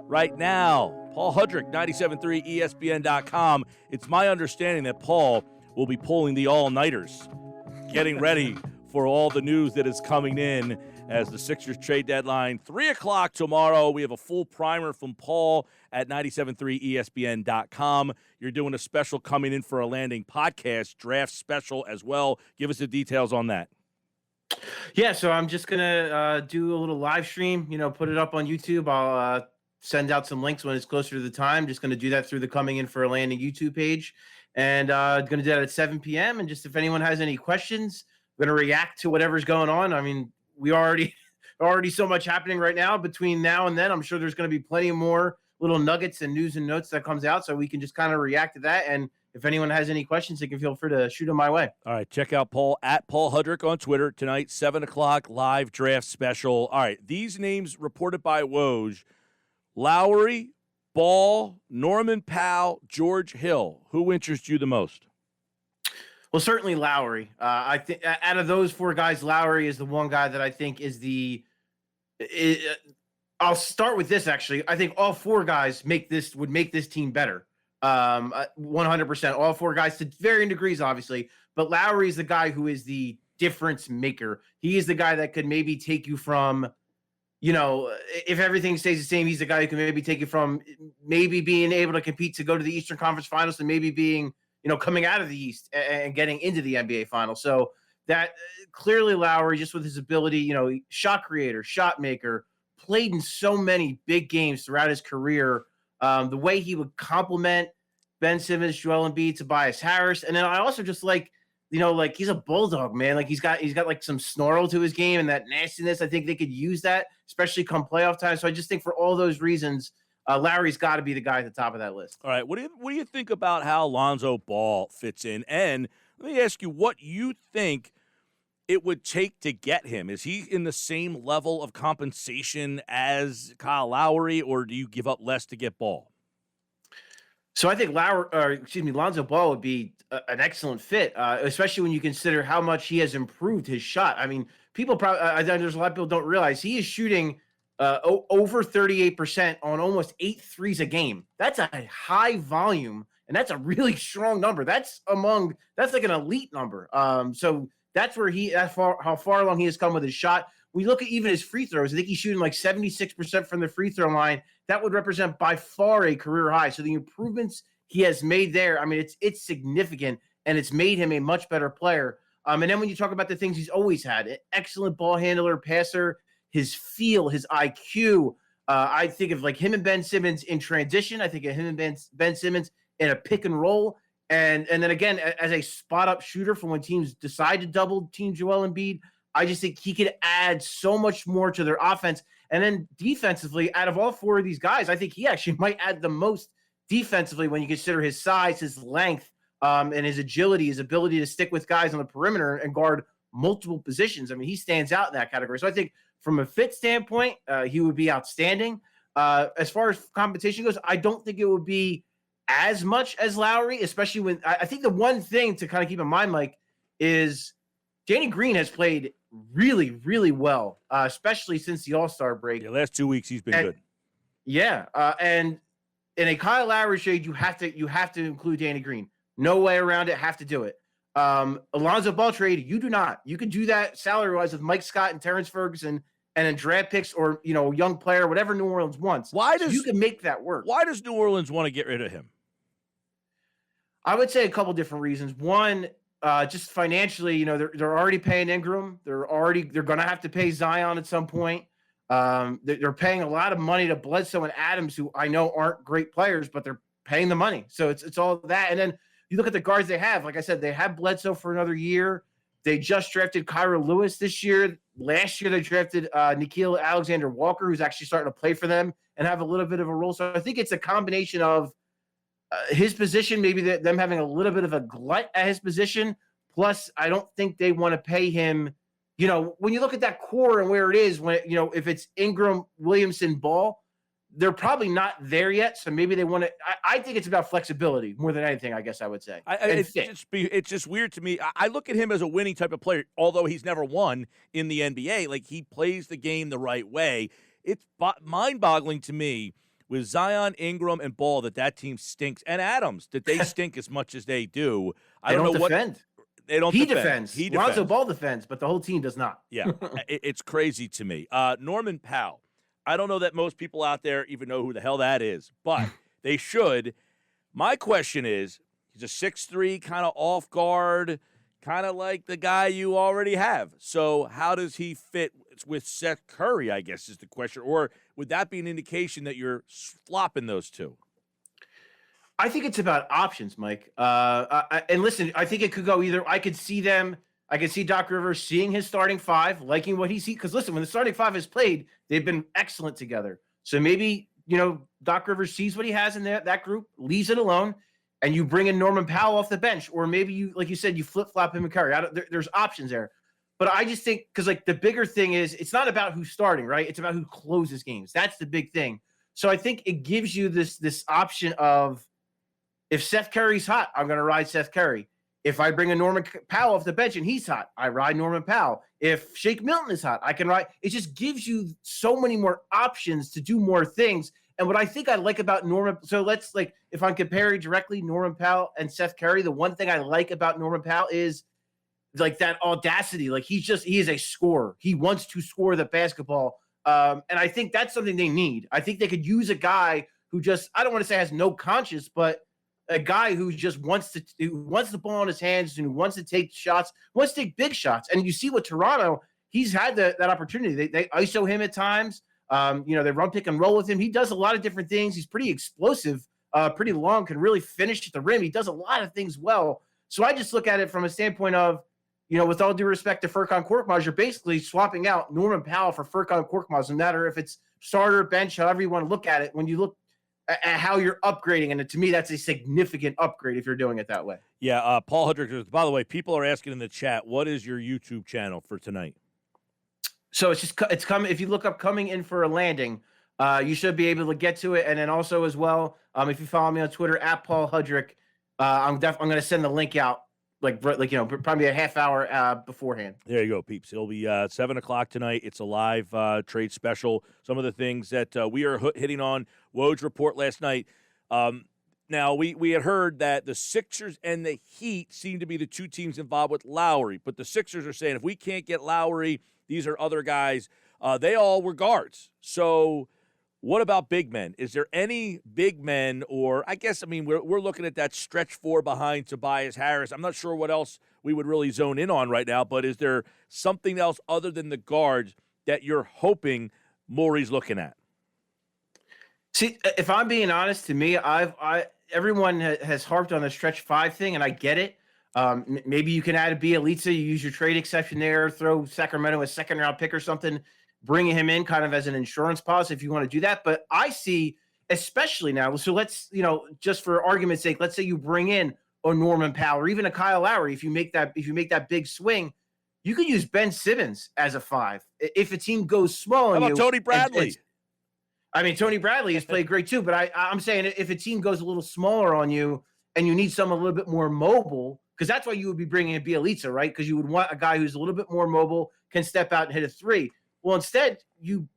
right now. Paul Hudrick, 97.3 ESPN.com. It's my understanding that Paul will be pulling the all-nighters, getting ready for all the news that is coming in as the Sixers trade deadline. 3 o'clock tomorrow. We have a full primer from Paul at 97.3 ESPN.com. You're doing a special Coming In for a Landing podcast, draft special as well. Give us the details on that. Yeah, so I'm just going to do a little live stream, put it up on YouTube. I'll send out some links when it's closer to the time. Just going to do that through the Coming In for a Landing YouTube page. And going to do that at 7 p.m. And just if anyone has any questions, I'm going to react to whatever's going on. I mean, we already so much happening right now. Between now and then, I'm sure there's going to be plenty more little nuggets and news and notes that comes out, so we can just kind of react to that. And if anyone has any questions, they can feel free to shoot them my way. All right, check out Paul at Paul Hudrick on Twitter tonight, 7 o'clock, live draft special. All right, these names reported by Woj: Lowry, Ball, Norman Powell, George Hill. Who interests you the most? Well, certainly Lowry. I think out of those four guys, Lowry is the one guy that I think is I'll start with this, actually. I think all four guys would make this team better. 100%. All four guys to varying degrees, obviously. But Lowry is the guy who is the difference maker. He is the guy that could maybe take you from, if everything stays the same, he's the guy who can maybe take you from maybe being able to compete to go to the Eastern Conference Finals to maybe being, coming out of the East and getting into the NBA Finals. So that clearly Lowry, just with his ability, shot creator, shot maker, played in so many big games throughout his career. The way he would complement Ben Simmons, Joel Embiid, Tobias Harris. And then I also just he's a bulldog, man. Like he's got like some snarl to his game and that nastiness. I think they could use that, especially come playoff time. So I just think for all those reasons, Lowry's got to be the guy at the top of that list. All right. What do you think about how Lonzo Ball fits in? And let me ask you what you think it would take to get him. Is he in the same level of compensation as Kyle Lowry, or do you give up less to get Ball? So I think Lonzo Ball would be an excellent fit, especially when you consider how much he has improved his shot. I mean, people probably there's a lot of people don't realize he is shooting over 38% on almost 8 threes a game. That's a high volume, and that's a really strong number. That's like an elite number. So that's where how far along he has come with his shot. We look at even his free throws. I think he's shooting like 76% from the free throw line. That would represent by far a career high. So the improvements he has made there, I mean, it's significant, and it's made him a much better player. And then when you talk about the things he's always had, an excellent ball handler, passer, his feel, his IQ. I think of like him and Ben Simmons in transition. I think of him and Ben Simmons in a pick and roll. And then again, as a spot-up shooter for when teams decide to double team Joel Embiid, I just think he could add so much more to their offense. And then defensively, out of all four of these guys, I think he actually might add the most defensively when you consider his size, his length, and his agility, his ability to stick with guys on the perimeter and guard multiple positions. I mean, he stands out in that category. So I think from a fit standpoint, he would be outstanding. As far as competition goes, I don't think it would be as much as Lowry, especially when I think the one thing to kind of keep in mind, Mike, is Danny Green has played really, really well, especially since the All-Star break. The last 2 weeks he's been good. Yeah, and in a Kyle Lowry trade, you have to include Danny Green. No way around it. Have to do it. Lonzo Ball trade, you do not. You could do that salary-wise with Mike Scott and Terrence Ferguson and then draft picks or young player, whatever New Orleans wants. You can make that work. Why does New Orleans want to get rid of him? I would say a couple different reasons. One, just financially, they're already paying Ingram. They're going to have to pay Zion at some point. They're paying a lot of money to Bledsoe and Adams, who I know aren't great players, but they're paying the money. So it's all that. And then you look at the guards they have. Like I said, they have Bledsoe for another year. They just drafted Kyra Lewis this year. Last year they drafted Nickeil Alexander-Walker, who's actually starting to play for them and have a little bit of a role. So I think it's a combination of his position, maybe them having a little bit of a glut at his position. Plus, I don't think they want to pay him. When you look at that core and where it is, if it's Ingram, Williamson, Ball, they're probably not there yet. So maybe they want to. I think it's about flexibility more than anything, I guess I would say. It's just weird to me. I look at him as a winning type of player, although he's never won in the NBA. Like, he plays the game the right way. It's mind-boggling to me with Zion, Ingram, and Ball that team stinks, and Adams that they stink as much as they do. I don't know defend. What they don't. He defend. defends. He Lonzo defends. Ball defends, but the whole team does not. Yeah, it's crazy to me. Norman Powell. I don't know that most people out there even know who the hell that is, but they should. My question is, he's a 6'3", kind of off guard, kind of like the guy you already have. So how does he fit with Seth Curry, I guess, is the question. Or would that be an indication that you're flopping those two? I think it's about options, Mike. And listen, I think it could go either. I could see Doc Rivers seeing his starting five, liking what he sees. Because listen, when the starting five has played, they've been excellent together. So maybe, Doc Rivers sees what he has in that group, leaves it alone, and you bring in Norman Powell off the bench. Or maybe you, like you said, you flip-flop him and Curry. There's options there. But I just think, because the bigger thing is, it's not about who's starting, right? It's about who closes games. That's the big thing. So I think it gives you this option of, if Seth Curry's hot, I'm going to ride Seth Curry. If I bring a Norman Powell off the bench and he's hot, I ride Norman Powell. If Shake Milton is hot, I can ride. It just gives you so many more options to do more things. And what I think I like about Norman, so let's if I'm comparing directly Norman Powell and Seth Curry, the one thing I like about Norman Powell is that audacity. He is a scorer. He wants to score the basketball. And I think that's something they need. I think they could use a guy who just, I don't want to say has no conscience, but a guy who just wants the ball in his hands and who wants to take shots, wants to take big shots. And you see what Toronto, he's had that opportunity. They ISO him at times. They run pick and roll with him. He does a lot of different things. He's pretty explosive, pretty long, can really finish at the rim. He does a lot of things well. So I just look at it from a standpoint of, with all due respect to Furkan Korkmaz, you're basically swapping out Norman Powell for Furkan Korkmaz, no matter if it's starter, bench, however you want to look at it. When you look at how you're upgrading, and to me, that's a significant upgrade if you're doing it that way. Yeah, Paul Hudrick. By the way, people are asking in the chat, what is your YouTube channel for tonight? So it's coming. If you look up "Coming In for a Landing," you should be able to get to it. And then also as well, if you follow me on Twitter at Paul Hudrick, I'm going to send the link out probably a half hour beforehand. There you go, peeps. It'll be 7:00 tonight. It's a live trade special. Some of the things that we are hitting on Woj report last night. Now, we had heard that the Sixers and the Heat seem to be the two teams involved with Lowry, but the Sixers are saying if we can't get Lowry, these are other guys. They all were guards. So what about big men? Is there any big men, or we're looking at that stretch four behind Tobias Harris. I'm not sure what else we would really zone in on right now, but is there something else other than the guards that you're hoping Morey's looking at? See, if I'm being honest, to me, everyone has harped on the stretch five thing, and I get it. Maybe you can add a Bielitsa, you use your trade exception there, throw Sacramento a second-round pick or something, bringing him in kind of as an insurance policy if you want to do that. But I see, especially now, so let's, just for argument's sake, let's say you bring in a Norman Powell or even a Kyle Lowry. If you make that big swing, you could use Ben Simmons as a five. If a team goes small on you. How about Tony Bradley? Tony Bradley has played great too, but I'm saying if a team goes a little smaller on you and you need someone a little bit more mobile, because that's why you would be bringing in Bielitsa, right? Because you would want a guy who's a little bit more mobile, can step out and hit a three. Well, instead, you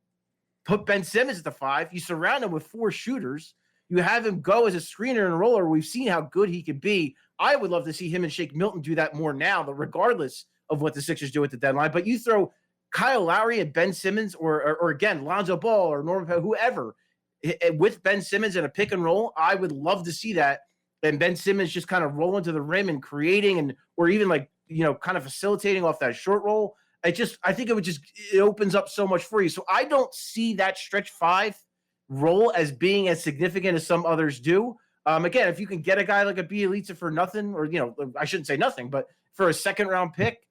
put Ben Simmons at the five. You surround him with four shooters. You have him go as a screener and roller. We've seen how good he can be. I would love to see him and Shake Milton do that more now, regardless of what the Sixers do at the deadline. But you throw Kyle Lowry and Ben Simmons, or again, Lonzo Ball or Norman Powell, whoever, with Ben Simmons in a pick and roll, I would love to see that. And Ben Simmons just kind of rolling to the rim and creating or even kind of facilitating off that short roll. I think it opens up so much for you. So I don't see that stretch five role as being as significant as some others do. Again, if you can get a guy like a Bielitsa for nothing, or, I shouldn't say nothing, but for a second round pick,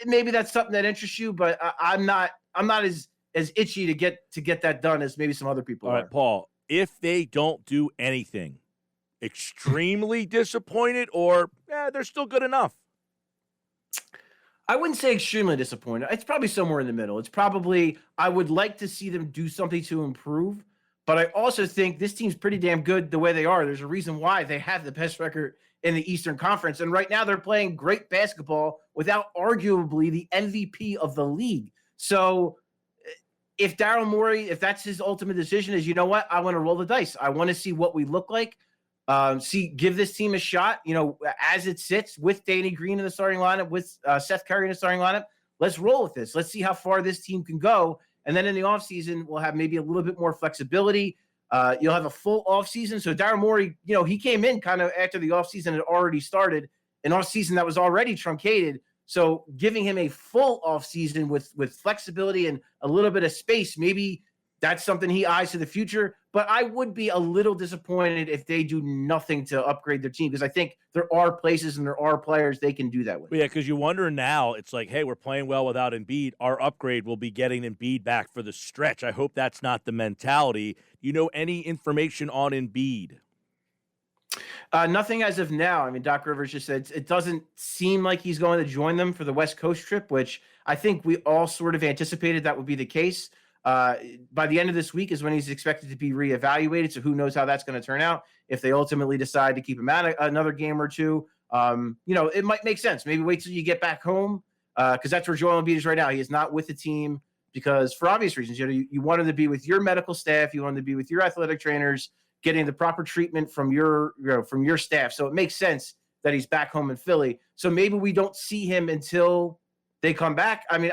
maybe that's something that interests you, but I'm not as itchy to get that done as maybe some other people are. All right, Paul, if they don't do anything, extremely disappointed, or they're still good enough? I wouldn't say extremely disappointed. It's probably somewhere in the middle. It's probably, I would like to see them do something to improve, but I also think this team's pretty damn good the way they are. There's a reason why they have the best record in the Eastern Conference, and right now they're playing great basketball without arguably the MVP of the league. So if Daryl Morey, if that's his ultimate decision, is, you know what, I want to roll the dice. I want to see what we look like. Give this team a shot, as it sits with Danny Green in the starting lineup, with Seth Curry in the starting lineup. Let's roll with this. Let's see how far this team can go. And then in the offseason, we'll have maybe a little bit more flexibility. You'll have a full offseason. So Daryl Morey, he came in kind of after the offseason had already started, an offseason that was already truncated. So giving him a full offseason with flexibility and a little bit of space, maybe that's something he eyes to the future. But I would be a little disappointed if they do nothing to upgrade their team, because I think there are places and there are players they can do that with. Well, yeah, because you wonder now, it's like, hey, we're playing well without Embiid. Our upgrade will be getting Embiid back for the stretch. I hope that's not the mentality. You know any information on Embiid? Nothing as of now. I mean, Doc Rivers just said it doesn't seem like he's going to join them for the West Coast trip, which I think we all sort of anticipated that would be the case. By the end of this week is when he's expected to be reevaluated. So who knows how that's going to turn out if they ultimately decide to keep him out another game or two. It might make sense. Maybe wait till you get back home, because that's where Joel Embiid is right now. He is not with the team because, for obvious reasons, you wanted to be with your medical staff. You wanted to be with your athletic trainers, getting the proper treatment from your staff. So it makes sense that he's back home in Philly. So maybe we don't see him until they come back. I mean,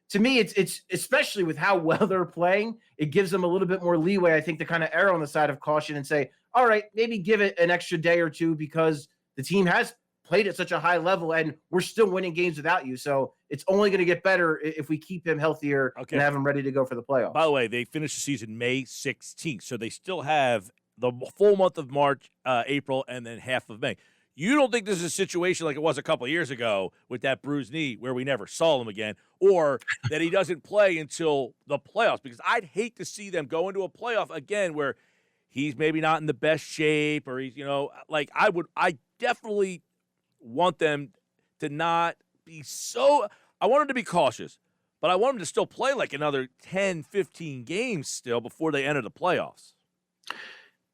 to me, it's especially with how well they're playing, it gives them a little bit more leeway, I think, to kind of err on the side of caution and say, all right, maybe give it an extra day or two, because the team has played at such a high level and we're still winning games without you. So it's only going to get better if we keep him healthier and have him ready to go for the playoffs. By the way, they finished the season May 16th, so they still have the full month of March, April, and then half of May. You don't think this is a situation like it was a couple of years ago with that bruised knee where we never saw him again, or that he doesn't play until the playoffs? Because I'd hate to see them go into a playoff again where he's maybe not in the best shape, or he's, I definitely want them to not be so – I want them to be cautious, but I want them to still play like another 10, 15 games still before they enter the playoffs.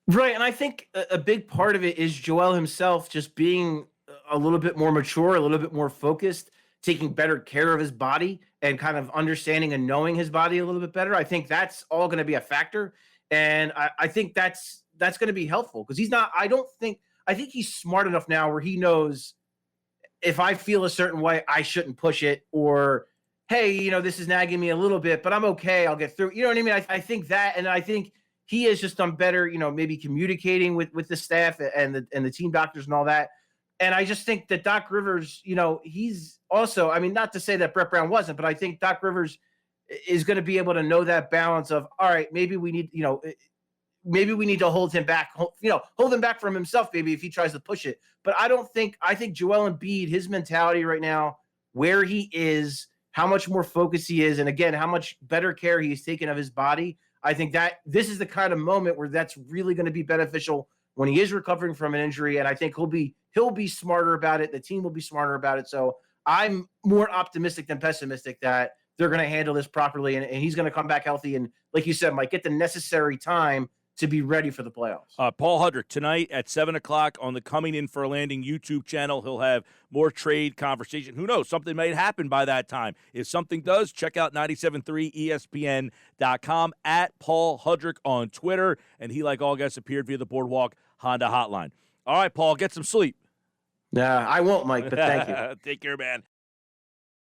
Right, and I think a big part of it is Joel himself just being a little bit more mature, a little bit more focused, taking better care of his body and kind of understanding and knowing his body a little bit better. I think that's all going to be a factor, and I think that's going to be helpful, because I think he's smart enough now where he knows, if I feel a certain way, I shouldn't push it, or, hey, this is nagging me a little bit, but I'm okay, I'll get through. You know what I mean? I think that, and I think he has just done better, maybe communicating with the staff and the team doctors and all that. And I just think that Doc Rivers, he's also, I mean, not to say that Brett Brown wasn't, but I think Doc Rivers is going to be able to know that balance of, all right, maybe we need to hold him back, hold him back from himself, maybe, if he tries to push it. But I think Joel Embiid, his mentality right now, where he is, how much more focused he is, and again, how much better care he's taken of his body, I think that this is the kind of moment where that's really going to be beneficial when he is recovering from an injury. And I think he'll be smarter about it. The team will be smarter about it. So I'm more optimistic than pessimistic that they're going to handle this properly, and he's going to come back healthy. And like you said, Mike, get the necessary time to be ready for the playoffs. Paul Hudrick, tonight at 7 o'clock on the Coming In for a Landing YouTube channel. He'll have more trade conversation. Who knows? Something might happen by that time. If something does, check out 973ESPN.com, at Paul Hudrick on Twitter. And he, like all guests, appeared via the Boardwalk Honda hotline. All right, Paul, get some sleep. Nah, I won't, Mike, but thank you. Take care, man.